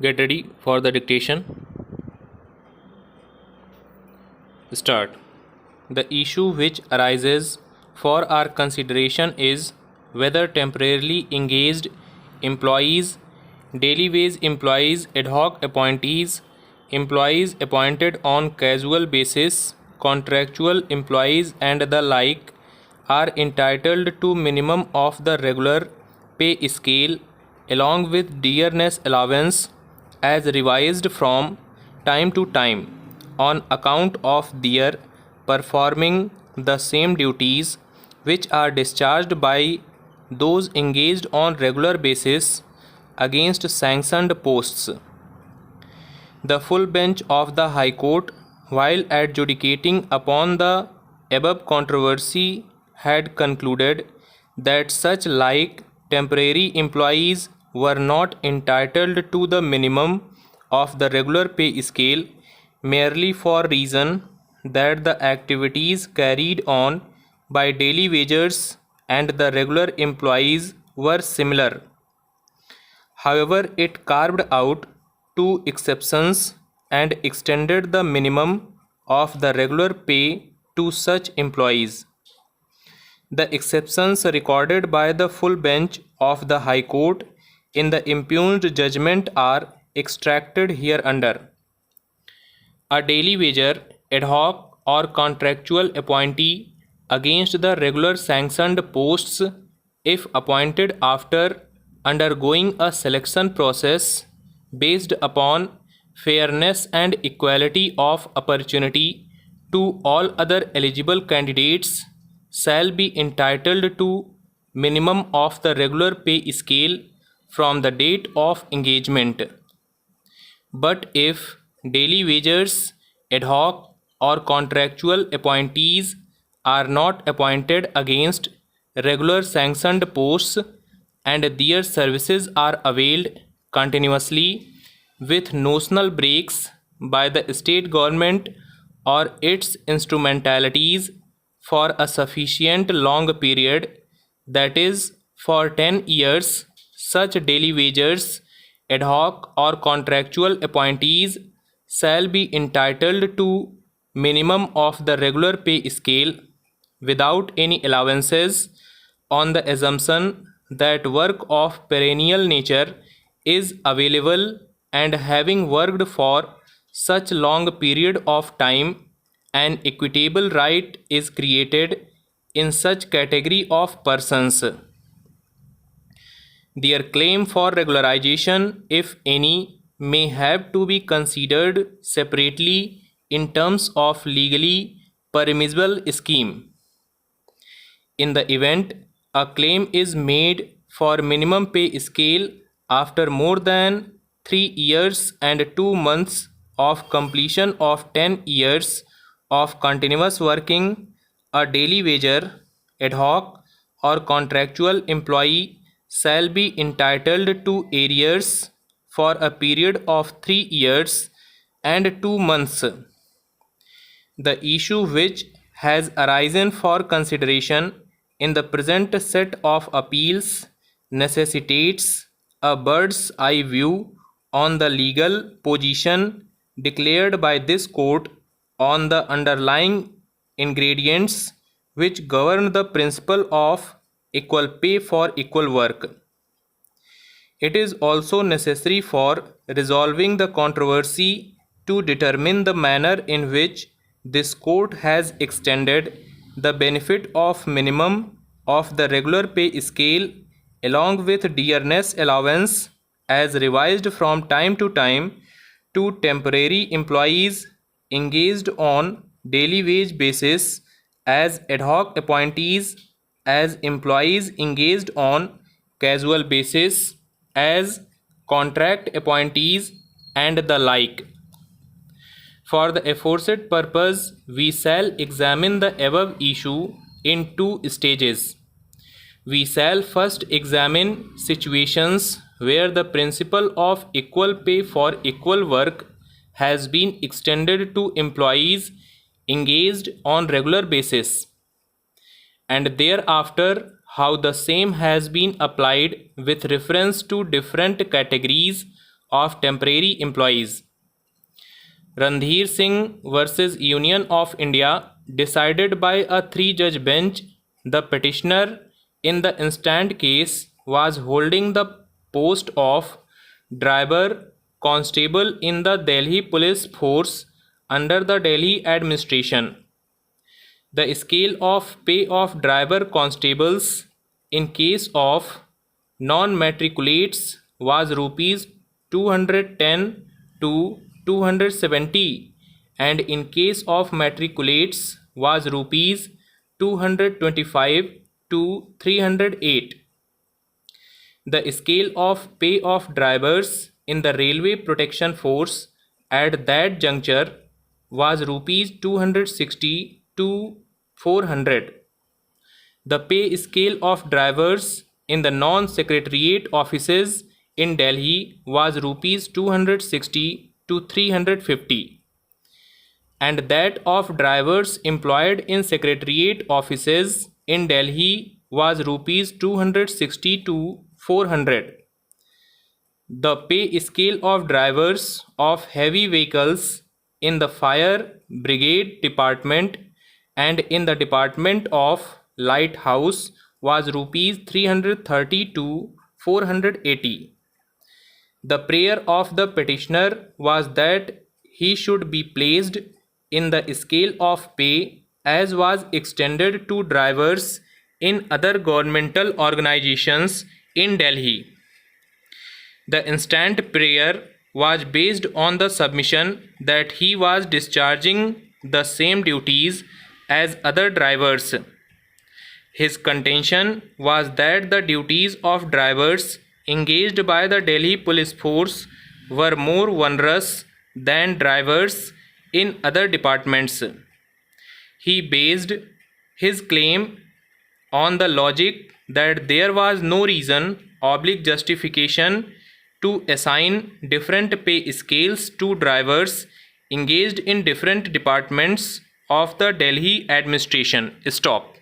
Get ready for the dictation. Start. The issue which arises for our consideration is whether temporarily engaged employees, daily wage employees, ad hoc appointees, employees appointed on casual basis, contractual employees, and the like are entitled to minimum of the regular pay scale along with dearness allowance as revised from time to time on account of their performing the same duties which are discharged by those engaged on regular basis against sanctioned posts. The full bench of the High Court, while adjudicating upon the above controversy, had concluded that such like temporary employees were not entitled to the minimum of the regular pay scale merely for reason that the activities carried on by daily wagers and the regular employees were similar. However, it carved out two exceptions and extended the minimum of the regular pay to such employees. The exceptions recorded by the full bench of the High Court in the impugned judgment are extracted hereunder. A daily wager, ad hoc or contractual appointee against the regular sanctioned posts if appointed after undergoing a selection process based upon fairness and equality of opportunity to all other eligible candidates shall be entitled to minimum of the regular pay scale from the date of engagement. But if daily wagers, ad hoc or contractual appointees are not appointed against regular sanctioned posts and their services are availed continuously with notional breaks by the state government or its instrumentalities for a sufficient long period, that is, for 10 years, such daily wagers, ad hoc or contractual appointees shall be entitled to minimum of the regular pay scale without any allowances on the assumption that work of perennial nature is available and having worked for such long period of time an equitable right is created in such category of persons. Their claim for regularization, if any, may have to be considered separately in terms of legally permissible scheme. In the event a claim is made for minimum pay scale after more than 3 years and 2 months of completion of 10 years of continuous working, a daily wager, ad hoc or contractual employee shall be entitled to arrears for a period of 3 years and 2 months. The issue which has arisen for consideration in the present set of appeals necessitates a bird's eye view on the legal position declared by this court on the underlying ingredients which govern the principle of equal pay for equal work. It is also necessary for resolving the controversy to determine the manner in which this court has extended the benefit of minimum of the regular pay scale along with dearness allowance as revised from time to time to temporary employees engaged on daily wage basis as ad hoc appointees, as employees engaged on casual basis, as contract appointees, and the like. For the aforesaid purpose, we shall examine the above issue in two stages. We shall first examine situations where the principle of equal pay for equal work has been extended to employees engaged on regular basis, and thereafter how the same has been applied with reference to different categories of temporary employees. Randhir Singh versus Union of India, decided by a 3-judge bench. The petitioner in the instant case was holding the post of driver constable in the Delhi police force under the Delhi administration. The scale of pay of driver constables in case of non-matriculates was rupees 210 to 270, and in case of matriculates was rupees 225 to 308. The scale of pay of drivers in the Railway Protection Force at that juncture was rupees 260 to 400. The pay scale of drivers in the non-secretariat offices in Delhi was rupees 260 to 350, and that of drivers employed in secretariat offices in Delhi was rupees 260 to 400. The pay scale of drivers of heavy vehicles in the fire brigade department and in the department of lighthouse was rupees 330 to 480. The prayer of the petitioner was that he should be placed in the scale of pay as was extended to drivers in other governmental organizations in Delhi. The instant prayer was based on the submission that he was discharging the same duties as other drivers. His contention was that the duties of drivers engaged by the Delhi police force were more onerous than drivers in other departments. He based his claim on the logic that there was no reason or justification to assign different pay scales to drivers engaged in different departments of the Delhi administration. Stop.